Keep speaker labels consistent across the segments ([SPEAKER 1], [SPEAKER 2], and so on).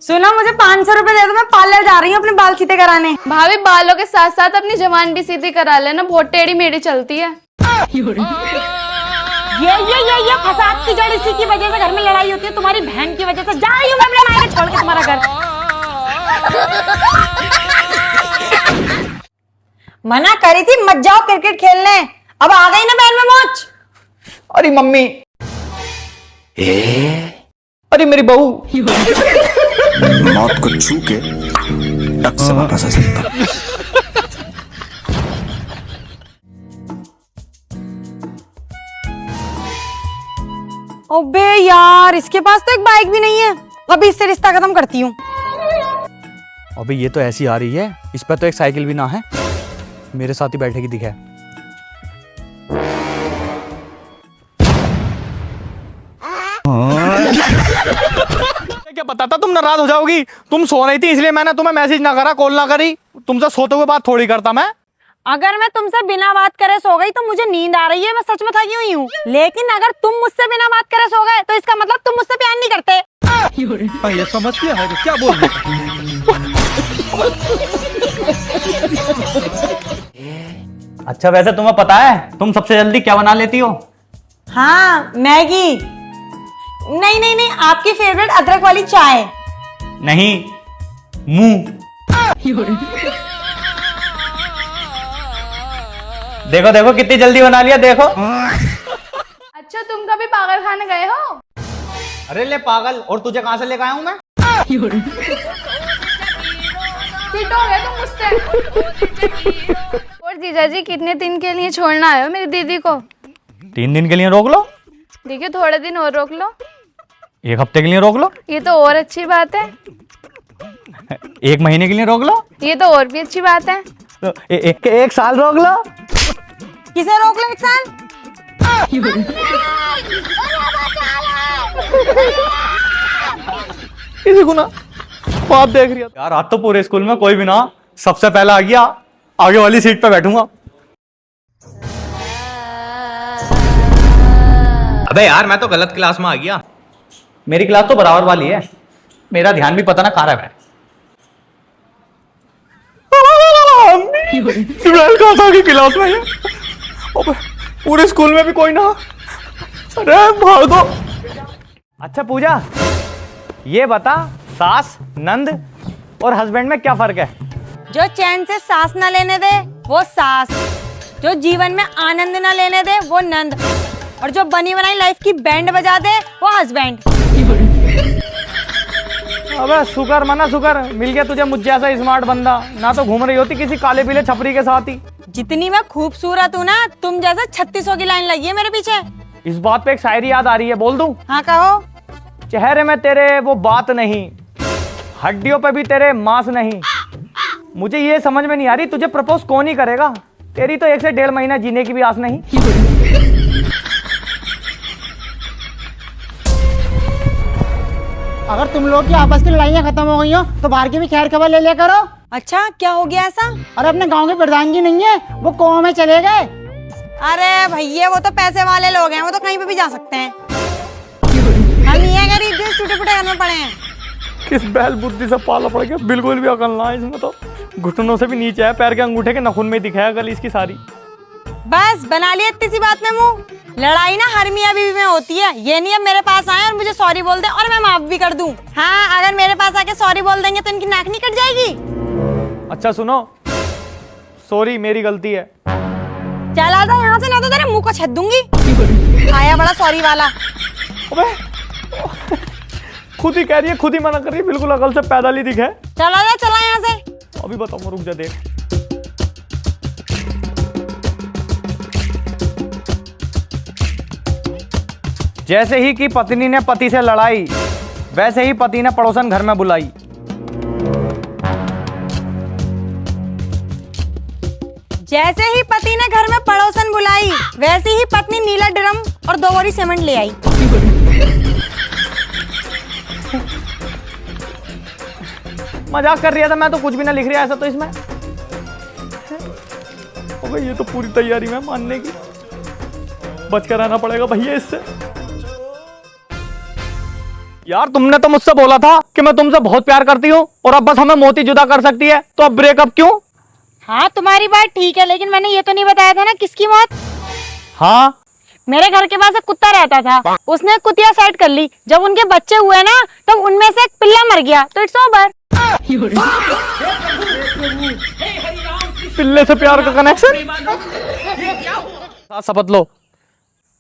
[SPEAKER 1] सुनो, मुझे 500 रुपए दे दो, मैं पार्लर जा रही हूँ अपने बाल सीधे कराने।
[SPEAKER 2] भाभी बालों के साथ साथ अपनी जवान भी सीधी करा लेना, बहुत टेढ़ी मेढ़ी चलती है।
[SPEAKER 1] ये फसाद की जड़ इसी की वजह से घर में लड़ाई होती है, तुम्हारी बहन की वजह से। जा रही हूँ मैं अपने मायके छोड़ के तुम्हारा घर। मना करी थी मत जाओ क्रिकेट खेलने, अब आ गई ना बहन में मौज।
[SPEAKER 3] अरे मम्मी, अरे मेरी बहू।
[SPEAKER 4] मौत को छू के टक से वापस आ सकता।
[SPEAKER 1] अबे यार, इसके पास तो एक बाइक भी नहीं है। अभी इससे रिश्ता खत्म करती हूँ।
[SPEAKER 3] अबे ये तो ऐसी आ रही है, इस पर तो एक साइकिल भी ना है। मेरे साथ ही बैठेगी दिखा। क्या पता था तुम नाराज हो जाओगी। तुम सो रही थी इसलिए मैंने तुम्हें मैसेज ना करा, कॉल ना करी। तुमसे सोते हुए बात थोड़ी करता मैं।
[SPEAKER 1] अगर मैं तुमसे बिना बात करे सो गई तो मुझे नींद आ रही है, मैं सच में थकी हुई हूँ। लेकिन अगर तुम मुझसे बिना बात करे सो गए तो इसका मतलब तुम मुझसे प्यार नहीं करते।
[SPEAKER 3] ये समझती है क्या बोल रही? अच्छा, वैसे तुम्हें पता है तुम सबसे जल्दी क्या बना लेती हो?
[SPEAKER 1] हाँ, मैगी। नहीं नहीं नहीं, आपकी फेवरेट अदरक वाली चाय।
[SPEAKER 3] नहीं, मुंह। देखो देखो कितनी जल्दी बना लिया, देखो।
[SPEAKER 2] अच्छा, तुम कभी पागल खाने गए हो?
[SPEAKER 3] अरे ले पागल, और तुझे कहां से लेकर आया हूं मैं?
[SPEAKER 2] फिट हो गए तुम मुझसे। और जीजा जी, कितने दिन के लिए छोड़ना आए हो मेरी दीदी को?
[SPEAKER 3] 3 दिन के लिए रोक लो।
[SPEAKER 2] देखिए, थोड़े दिन और रोक लो।
[SPEAKER 3] 1 हफ्ते के लिए रोक लो।
[SPEAKER 2] ये तो और अच्छी बात है।
[SPEAKER 3] 1 महीने के लिए रोक लो।
[SPEAKER 2] ये तो और भी अच्छी बात है।
[SPEAKER 3] तो एक साल रोक लो।
[SPEAKER 1] किसे रोक लो 1 साल?
[SPEAKER 3] किसी को ना बात देख रही है यार। आज तो पूरे स्कूल में कोई भी ना सबसे पहला आ गया, आगे वाली सीट पे बैठूंगा। अबे यार, मैं तो गलत क्लास में आ गया। मेरी क्लास तो बराबर वाली है, मेरा ध्यान भी पता ना कहाँ रहा है। क्लास में पूरे स्कूल में भी कोई ना। अरे भाग दो। अच्छा पूजा, ये बता, सास, नंद और हस्बैंड में क्या फर्क है?
[SPEAKER 1] जो चैन से सांस न लेने दे वो सास, जो जीवन में आनंद न लेने दे वो नंद, और जो बनी बनाई लाइफ की बैंड बजा दे वो हस्बैंड।
[SPEAKER 3] अबे शुक्र मना शुक्र, मिल गया तुझे मुझ जैसा स्मार्ट बंदा, ना तो घूम रही होती किसी काले पीले छपरी के साथ ही।
[SPEAKER 1] जितनी मैं खूबसूरत हूँ ना, तुम जैसा 3600 की लाइन लगी है मेरे पीछे।
[SPEAKER 3] इस बात पे एक शायरी याद आ रही है, बोल दूं?
[SPEAKER 1] हाँ कहो।
[SPEAKER 3] चेहरे में तेरे वो बात नहीं, हड्डियों पे भी तेरे मांस नहीं। मुझे ये समझ में नहीं आ रही, तुझे प्रपोज कौन ही करेगा? तेरी तो 1 से 1.5 महीना जीने की भी आस नहीं।
[SPEAKER 5] अगर तुम लोग की आपस की लड़ाइयाँ खत्म हो गई हो तो बाहर की भी खैर खबर ले लिया करो।
[SPEAKER 1] अच्छा, क्या हो गया ऐसा?
[SPEAKER 5] अरे अपने गांव के प्रधान जी नहीं है, वो कुआं में चले गए।
[SPEAKER 1] अरे भैया, वो तो पैसे वाले लोग हैं, वो तो कहीं पे भी जा सकते हैं। हम ये गरीब जो टूटे फूटे घर में पड़े हैं।
[SPEAKER 3] किस बैल बुद्धि से पाला पड़ गया, बिल्कुल भी अकल ना है इसमें तो। घुटनों से भी नीचे है, पैर के अंगूठे के नखून में दिखाया गल इसकी सारी।
[SPEAKER 1] बस बना लिया इतनी सी बात में मुंह। लड़ाई ना हर मियां बीवी में होती है, ये नहीं अब मेरे पास आए और मुझे सॉरी बोल दे और मैं माफ भी कर दूं। हाँ, अगर मेरे पास आके सॉरी बोल देंगे तो इनकी नाक नहीं कट जाएगी।
[SPEAKER 3] अच्छा सुनो, सॉरी मेरी गलती है।
[SPEAKER 1] चला था यहाँ से, ना तो तेरे मुंह को छेद दूंगी। आया बड़ा सॉरी वाला।
[SPEAKER 3] अबे खुद ही कह रही है, खुद ही मना कर रही है, बिल्कुल अकल से पैदल ही दिखे।
[SPEAKER 1] चला जा, चला यहाँ से।
[SPEAKER 3] अभी बताऊँ, रुक जा देख। जैसे ही कि पत्नी ने पति से लड़ाई, वैसे ही पति ने पड़ोसन घर में बुलाई।
[SPEAKER 1] जैसे ही पति ने घर में पड़ोसन बुलाई, वैसे ही पत्नी नीला ड्रम और 2 बोरी सीमेंट ले आई।
[SPEAKER 3] मजाक कर रहा था मैं तो, कुछ भी ना लिख रहा ऐसा तो इसमें। अबे ये तो पूरी तैयारी में मानने की, बच कर रहना पड़ेगा भैया इससे। यार तुमने तो मुझसे बोला था कि मैं तुमसे बहुत प्यार करती हूँ और अब बस हमें मोती जुदा कर सकती है, तो अब ब्रेकअप क्यों?
[SPEAKER 1] हाँ तुम्हारी बात ठीक है, लेकिन मैंने ये तो नहीं बताया था ना किसकी मौत।
[SPEAKER 3] हाँ
[SPEAKER 1] मेरे घर के पास एक कुत्ता रहता था, उसने एक कुतिया सेट कर ली। जब उनके बच्चे हुए ना, तब उनमें से एक पिल्ला मर गया, तो इट्स ओवर।
[SPEAKER 3] पिल्ले से प्यार का कनेक्शन। शपथ लो,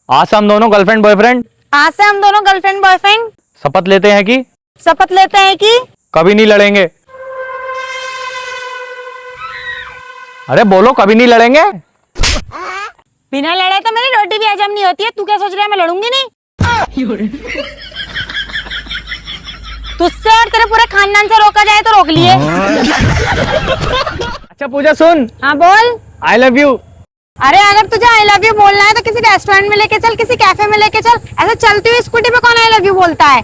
[SPEAKER 3] आज से हम दोनों गर्लफ्रेंड बॉयफ्रेंड।
[SPEAKER 1] आज से हम दोनों गर्लफ्रेंड बॉयफ्रेंड।
[SPEAKER 3] शपथ लेते हैं कि
[SPEAKER 1] शपथ लेते हैं कि
[SPEAKER 3] कभी नहीं लड़ेंगे। अरे बोलो, कभी नहीं लड़ेंगे।
[SPEAKER 1] बिना लड़े तो मेरी रोटी भी हजम नहीं होती है। तू क्या सोच रहा है मैं लड़ूंगी नहीं? तुझसे और तेरे पूरे खानदान से रोका जाए तो रोक लिए।
[SPEAKER 3] अच्छा पूजा सुन।
[SPEAKER 1] हाँ बोल।
[SPEAKER 3] I love you.
[SPEAKER 1] अरे अगर तुझे आई लव यू बोलना है तो किसी रेस्टोरेंट में लेके चल, किसी कैफे में लेके चल। ऐसे चलती हुई स्कूटी पे कौन आई लव यू बोलता है?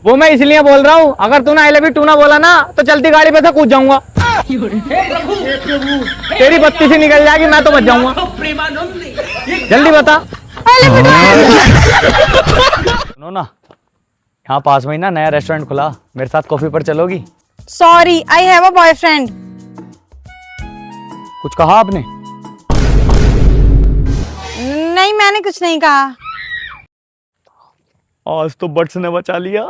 [SPEAKER 3] वो मैं इसलिए बोल रहा हूँ, अगर तूने आई लव यू टू ना बोला ना तो चलती गाड़ी पे से कूद जाऊंगा। तेरी बत्ती से निकल जाएगी, मैं तो बच जाऊंगा। जल्दी बता। सुनो ना, यहाँ पास में ही ना नया रेस्टोरेंट खुला, मेरे साथ कॉफी पर चलोगी?
[SPEAKER 1] Sorry, I have a boyfriend.
[SPEAKER 3] कुछ कहा आपने?
[SPEAKER 1] नहीं, मैंने कुछ नहीं कहा।
[SPEAKER 3] आज तो बट्स ने बचा लिया।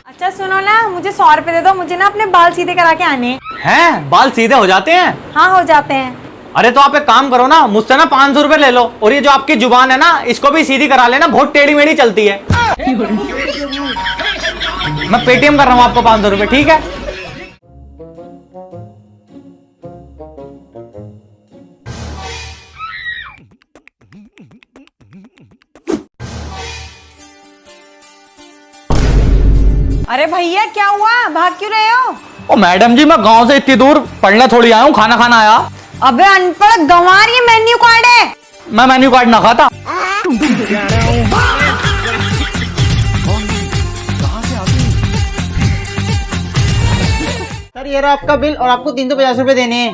[SPEAKER 1] अच्छा सुनो ना, मुझे 100 रुपए दे दो, मुझे ना अपने बाल सीधे करा के आने
[SPEAKER 3] हैं? बाल सीधे हो जाते हैं?
[SPEAKER 1] हाँ हो जाते हैं।
[SPEAKER 3] अरे तो आप एक काम करो ना, मुझसे ना 500 रुपए ले लो, और ये जो आपकी जुबान है ना, इसको भी सीधी करा लेना, बहुत टेढ़ी मेढ़ी चलती है। मैं पेटीएम कर रहा हूँ आपको 500 रुपए, ठीक है?
[SPEAKER 1] अरे भैया क्या हुआ, भाग क्यों रहे हो?
[SPEAKER 3] ओ मैडम जी, मैं गांव से इतनी दूर पढ़ने थोड़ी आया हूँ, खाना खाना आया।
[SPEAKER 1] अबे अनपढ़ गंवार, ये मेन्यू कार्ड है।
[SPEAKER 3] मैं मेन्यू कार्ड ना खाता।
[SPEAKER 5] सर ये रहा आपका बिल और आपको 350 रुपए देने हैं।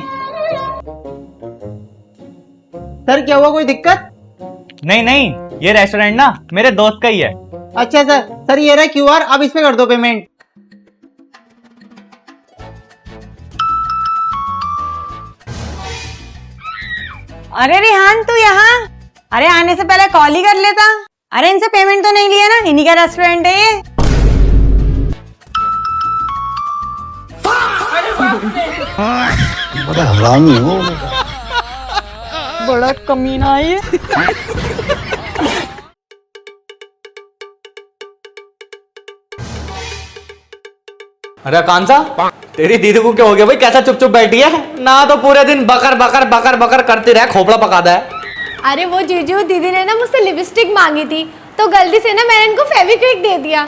[SPEAKER 5] सर क्या हुआ, कोई दिक्कत?
[SPEAKER 3] नहीं नहीं, ये रेस्टोरेंट ना मेरे दोस्त का ही है।
[SPEAKER 5] अच्छा सर, सर ये रहा QR, आप इस पे कर दो पेमेंट।
[SPEAKER 1] अरे रिहान तू यहाँ? अरे आने से पहले कॉल ही कर लेता। अरे इनसे पेमेंट तो नहीं लिया ना, इन्हीं का रेस्टोरेंट है ये।
[SPEAKER 4] बड़ा हरामी हो।
[SPEAKER 1] बड़ा कमीना है ये।
[SPEAKER 3] अरे कांसा, तेरी दीदी को क्या हो गया भाई? कैसा चुप चुप बैठी है ना? तो पूरे दिन बकर बकर बकर बकर करती रहे, खोपड़ा पकाता है।
[SPEAKER 2] अरे वो जीजू दीदी ने ना मुझसे लिपस्टिक मांगी थी, तो गलती से ना मैंने इनको फेविक्विक दे दिया,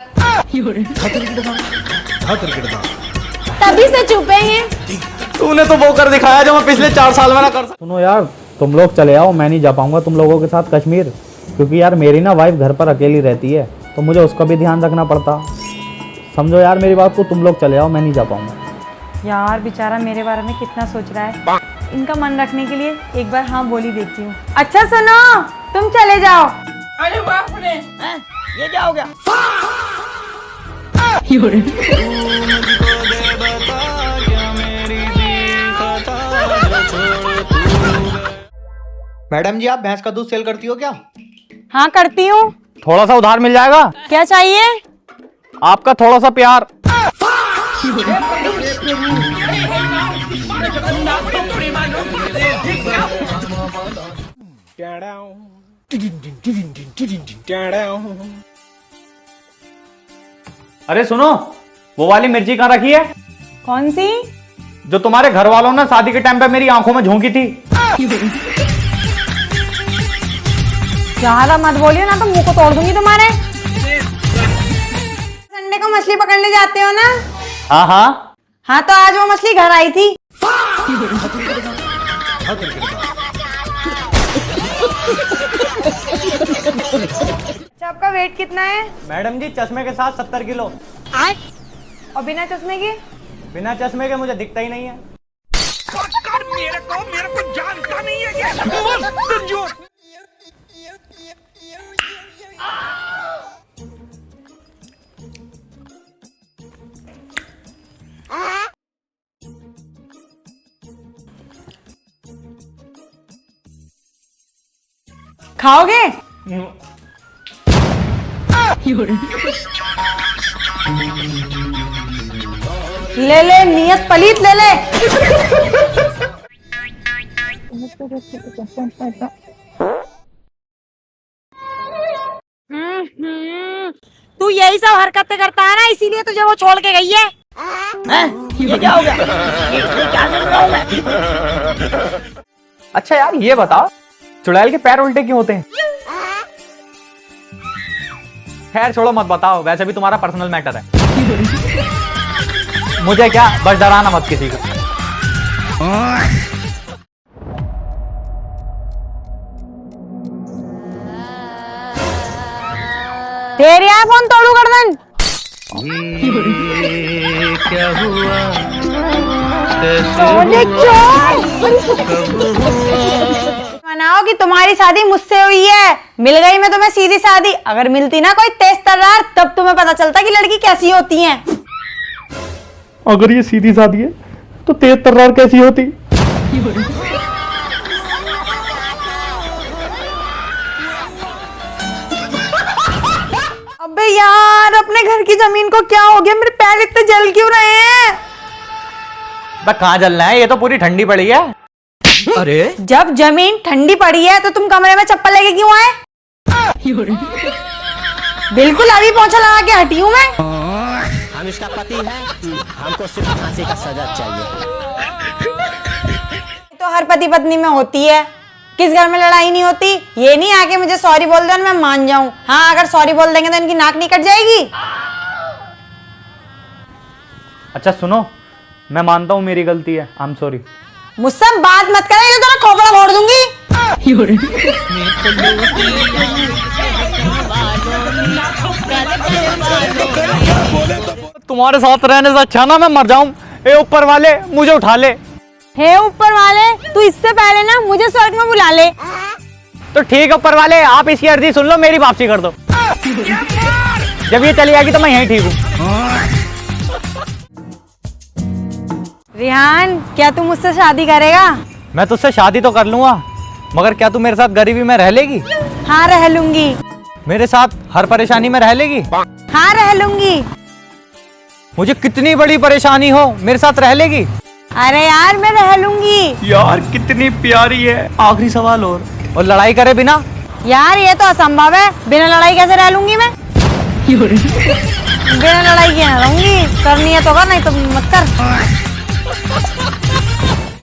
[SPEAKER 2] तभी से चुप है ये।
[SPEAKER 3] तूने तो वो कर दिखाया जो मैं पिछले 4 साल में ना कर सकता।
[SPEAKER 6] सुनो यार, तुम लोग चले आओ, मैं नहीं जा पाऊंगा तुम लोगों के साथ कश्मीर, क्योंकि यार मेरी ना वाइफ घर पर अकेली रहती है, तो मुझे उसका भी ध्यान रखना पड़ता। समझो यार मेरी बात को, तुम लोग चले आओ, मैं नहीं जा पाऊंगा।
[SPEAKER 1] यार बेचारा मेरे बारे में कितना सोच रहा है। इनका मन रखने के लिए एक बार हाँ बोली देखती हूँ। अच्छा सुनो, तुम चले जाओ।
[SPEAKER 5] अरे बाप रे, ये क्या हो गया?
[SPEAKER 3] मैडम जी, आप भैंस का दूध सेल करती हो क्या?
[SPEAKER 1] हाँ करती हूँ।
[SPEAKER 3] थोड़ा सा उधार मिल जाएगा?
[SPEAKER 1] क्या चाहिए?
[SPEAKER 3] आपका थोड़ा सा प्यार। अरे सुनो, वो वाली मिर्ची कहाँ रखी है?
[SPEAKER 1] कौन सी?
[SPEAKER 3] जो तुम्हारे घर वालों ने शादी के टाइम पे मेरी आंखों में झोंकी थी।
[SPEAKER 1] ज्यादा मत बोलियो ना तो मुंह को तोड़ दूंगी तुम्हारे। संडे को मछली पकड़ने जाते हो ना?
[SPEAKER 3] हाँ हाँ।
[SPEAKER 1] हाँ तो आज वो मछली घर आई थी। अच्छा आपका वेट कितना है?
[SPEAKER 3] मैडम जी, चश्मे के साथ 70 किलो।
[SPEAKER 1] और बिना चश्मे के?
[SPEAKER 3] बिना चश्मे के मुझे दिखता ही नहीं है।
[SPEAKER 7] मेरे को जानता नहीं है ये।
[SPEAKER 1] खाओगे? ले ले, नियत पलीत ले ले। तू यही सब हरकतें करता है ना, इसीलिए तुझे वो छोड़ के गई है।
[SPEAKER 3] ये क्या हो गया? ये क्या कर रहा हूं मैं? अच्छा यार ये बताओ, चुड़ैल के पैर उल्टे क्यों होते हैं? खैर छोड़ो मत बताओ, वैसे भी तुम्हारा पर्सनल मैटर है। मुझे क्या, बस डराना मत किसी को।
[SPEAKER 1] तेरे यहाँ फोन तोड़ू गर्दन।
[SPEAKER 3] क्या हुआ?
[SPEAKER 1] मनाओ कि तुम्हारी शादी मुझसे हुई है। मिल गई मैं तुम्हें सीधी सादी। अगर मिलती ना कोई तेज तर्रार, तब तुम्हें पता चलता कि लड़की कैसी होती है।
[SPEAKER 6] अगर ये सीधी सादी है तो तेज तर्रार कैसी होती?
[SPEAKER 1] अबे यार, अपने घर की जमीन को क्या हो गया? मेरे पैर इतने जल क्यों रहे हैं?
[SPEAKER 3] कहाँ जलना है, ये तो पूरी ठंडी पड़ी है।
[SPEAKER 4] अरे
[SPEAKER 1] जब जमीन ठंडी पड़ी है तो तुम कमरे में चप्पल लेके क्यों आए? बिल्कुल अभी पोंछा लगा के हटी हूँ मैं।
[SPEAKER 7] हम इसका पति है, हमको सिर्फ फांसी का सजा चाहिए।
[SPEAKER 1] तो हर पति पत्नी में होती है, किस घर में लड़ाई नहीं होती? ये नहीं आके मुझे सॉरी बोल दो और मैं मान जाऊं। हाँ, अगर सॉरी बोल देंगे तो इनकी नाक नहीं कट जाएगी?
[SPEAKER 6] अच्छा सुनो, मैं मानता हूँ मेरी गलती है, आई एम सॉरी।
[SPEAKER 1] मुझसे बात मत करे, तो तेरा खोपड़ा फोड़ दूंगी।
[SPEAKER 3] तुम्हारे साथ रहने से अच्छा ना मैं मर जाऊं। ए ऊपर वाले, मुझे उठा ले।
[SPEAKER 1] हे ऊपर वाले, तू इससे पहले ना मुझे स्वर्ग में बुला ले।
[SPEAKER 3] तो ठीक है ऊपर वाले, आप इसकी अर्जी सुन लो, मेरी वापसी कर दो। जब ये चली जाएगी तो मैं यहीं ठीक हूँ।
[SPEAKER 1] रिहान, क्या तू मुझसे शादी करेगा?
[SPEAKER 3] मैं तुझसे शादी तो कर लूंगा, मगर क्या तू मेरे साथ गरीबी में रह लेगी?
[SPEAKER 1] हाँ, रह लूंगी।
[SPEAKER 3] मेरे साथ हर परेशानी में रह लेगी?
[SPEAKER 1] हाँ, रह लूंगी।
[SPEAKER 3] मुझे कितनी बड़ी परेशानी हो, मेरे साथ रह लेगी?
[SPEAKER 1] अरे यार, मैं रह लूंगी।
[SPEAKER 3] यार कितनी प्यारी है। आखिरी सवाल और लड़ाई करे बिना?
[SPEAKER 1] यार ये तो असंभव है, बिना लड़ाई कैसे रह लूंगी मैं? बिना लड़ाई के ना रहूंगी। करनी है तो कर, नहीं तो मत कर।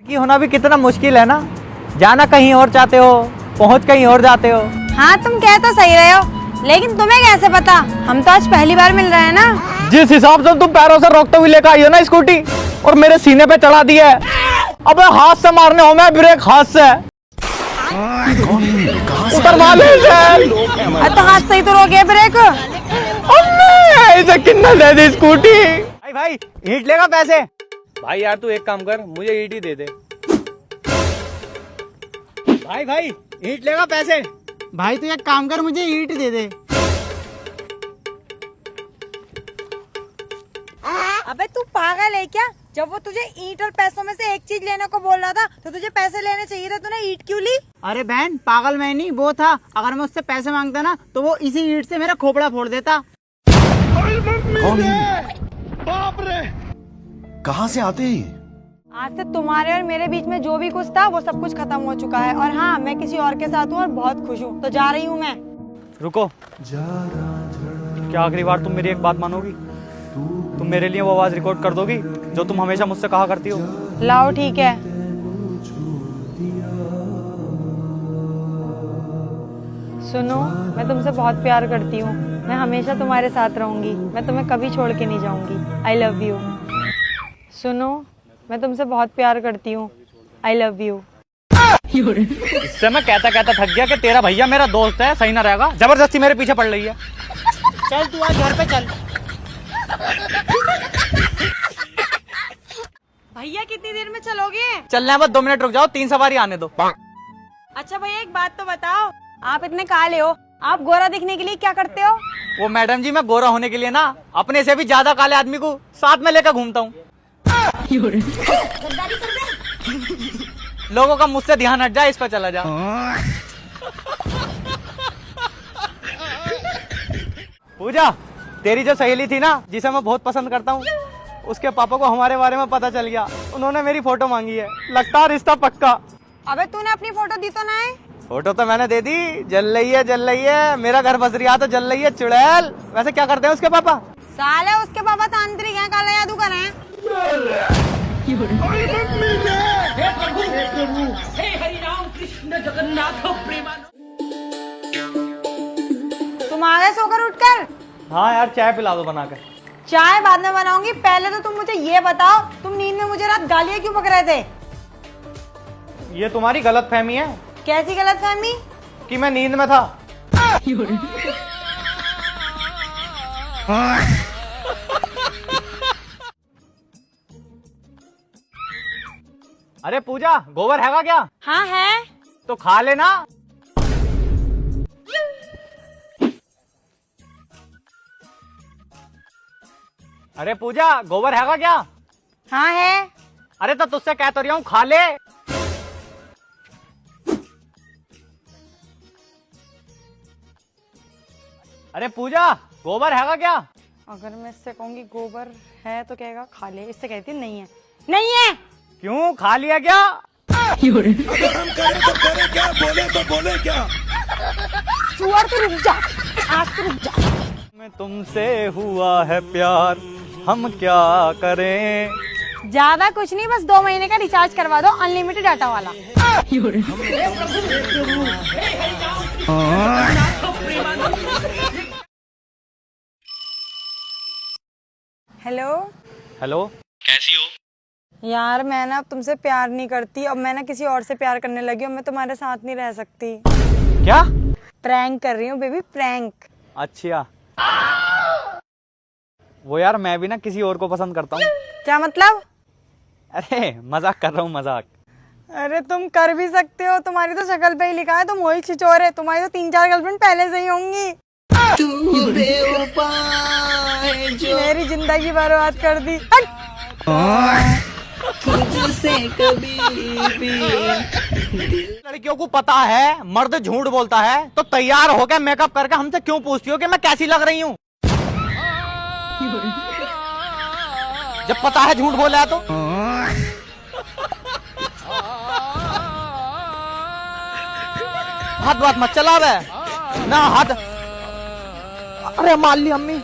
[SPEAKER 3] कि होना भी कितना मुश्किल है ना, जाना कहीं और चाहते हो, पहुंच कहीं और जाते हो।
[SPEAKER 1] हाँ, तुम कह तो सही रहे हो, लेकिन तुम्हें कैसे पता? हम तो आज पहली बार मिल रहे हैं ना।
[SPEAKER 3] जिस हिसाब से तुम पैरों से रोकते हुए लेकर आई हो ना स्कूटी, और मेरे सीने पे चढ़ा दी है। अबे हाथ से मारने हो, मैं ब्रेक हाथ से उतरवा ले।
[SPEAKER 1] तो हाथ से ही तो रोके ब्रेक।
[SPEAKER 3] इसे कितना दे दी स्कूटी? भाई भाई ईंट लेगा पैसे?
[SPEAKER 8] भाई यार तू एक काम कर, मुझे ईंट ही दे दे।
[SPEAKER 3] भाई भाई ईंट लेगा पैसे?
[SPEAKER 5] भाई तू एक काम कर, मुझे ईंट दे दे।
[SPEAKER 1] अबे तू पागल है क्या? जब वो तुझे ईंट और पैसों में से एक चीज लेने को बोल रहा था तो तुझे पैसे लेने चाहिए थे, तूने ईंट क्यों ली?
[SPEAKER 5] अरे बहन, पागल मैं नहीं, वो था। अगर मैं उससे पैसे मांगता ना तो वो इसी ईंट से मेरा खोपड़ा फोड़ देता।
[SPEAKER 4] कौन है? कहाँ से आते हैं?
[SPEAKER 1] आज से तुम्हारे और मेरे बीच में जो भी कुछ था वो सब कुछ खत्म हो चुका है। और हाँ, मैं किसी और के साथ हूँ और बहुत खुश हूँ, तो जा रही हूँ मैं।
[SPEAKER 6] रुको, क्या आखिरी बार तुम मेरी एक बात मानोगी? तुम मेरे लिए वो आवाज रिकॉर्ड कर दोगी जो तुम हमेशा मुझसे कहा करती हो?
[SPEAKER 1] लाओ, ठीक है। सुनो, मैं तुमसे बहुत प्यार करती हूँ। मैं हमेशा तुम्हारे साथ रहूंगी। मैं तुम्हें कभी छोड़ के नहीं जाऊंगी। I love you. सुनो, मैं तुमसे बहुत प्यार करती हूँ। I love you.
[SPEAKER 6] इससे मैं कहता कहता थक गया कि तेरा भैया मेरा दोस्त है, सही ना रहेगा। जबरदस्ती मेरे पीछे पड़ रही है।
[SPEAKER 5] चल तू आज घर पे चल।
[SPEAKER 1] भैया कितनी देर में चलोगे?
[SPEAKER 3] चलना है बस 2 मिनट रुक जाओ, 3 सवारी आने दो।
[SPEAKER 1] अच्छा भैया, एक बात तो बताओ, आप इतने काले हो, आप गोरा दिखने के लिए क्या करते हो?
[SPEAKER 3] वो मैडम जी, मैं गोरा होने के लिए ना अपने से भी ज्यादा काले आदमी को साथ में लेकर घूमता हूँ। लोगों का मुझसे ध्यान हट जाए, इस पर चला जा। पूजा, तेरी जो सहेली थी ना, जिसे मैं बहुत पसंद करता हूँ, उसके पापा को हमारे बारे में पता चल गया। उन्होंने मेरी फोटो मांगी है। लगता है रिश्ता पक्का।
[SPEAKER 1] अबे तूने अपनी फोटो दी तो ना है?
[SPEAKER 3] फोटो तो मैंने दे दी। जल रही है। मेरा घर बस रिया तो जल रही है चुड़ैल। वैसे क्या करते हैं उसके पापा?
[SPEAKER 1] साले उसके पापा तांत्रिक हैं, काला जादूगर हैं। तुम आ गए सोकर उठकर?
[SPEAKER 3] हाँ यार, चाय पिला दो बनाकर।
[SPEAKER 1] चाय बाद में बनाऊंगी, पहले तो तुम मुझे ये बताओ, तुम नींद में मुझे रात गालियां क्यों बक रहे थे?
[SPEAKER 3] ये तुम्हारी गलत फहमी है।
[SPEAKER 1] कैसी गलतफहमी?
[SPEAKER 3] कि मैं नींद में था। अरे पूजा, गोबर हैगा क्या?
[SPEAKER 1] हाँ है।
[SPEAKER 3] तो खा लेना। अरे पूजा, गोबर हैगा क्या?
[SPEAKER 1] हाँ है।
[SPEAKER 3] अरे तो तुझसे कह तो रही हूँ, खा ले। अरे पूजा, गोबर हैगा क्या?
[SPEAKER 1] अगर मैं इससे कहूंगी गोबर है तो कहेगा खा ले, इससे कहती नहीं है। नहीं है।
[SPEAKER 3] क्यों, खा लिया क्या?
[SPEAKER 1] सुअर तो रुक जा, आज तो रुक जा।
[SPEAKER 3] मैं तुमसे हुआ है प्यार, हम क्या करें?
[SPEAKER 1] ज्यादा कुछ नहीं, बस 2 महीने का रिचार्ज करवा दो, अनलिमिटेड डाटा वाला। हेलो।
[SPEAKER 3] हेलो।
[SPEAKER 8] कैसी हो?
[SPEAKER 1] यार मैं ना अब तुमसे प्यार नहीं करती, अब मैं ना किसी और से प्यार करने लगी हूँ, मैं तुम्हारे साथ नहीं रह सकती।
[SPEAKER 3] क्या?
[SPEAKER 1] प्रैंक कर रही हूँ बेबी, प्रैंक।
[SPEAKER 3] अच्छा। वो यार, मैं भी ना किसी और को पसंद करता हूँ।
[SPEAKER 1] क्या मतलब?
[SPEAKER 3] अरे मजाक कर रहा हूँ, मजाक।
[SPEAKER 1] अरे तुम कर भी सकते हो, तुम्हारी तो शक्ल पे ही लिखा है, तुम वही छिचोर है। तुम्हारी तो 3-4 गर्लफ्रेंड पहले से ही होंगी। मेरी जिंदगी बर्बाद कर दी।
[SPEAKER 3] लड़कियों को पता है मर्द झूठ बोलता है, तो तैयार होकर मेकअप करके हमसे क्यों पूछती हो कि मैं कैसी लग रही हूँ? जब पता है झूठ बोला है तो। हाथ बात मत चला बे ना, हाथ। अरे मार ली अम्मी।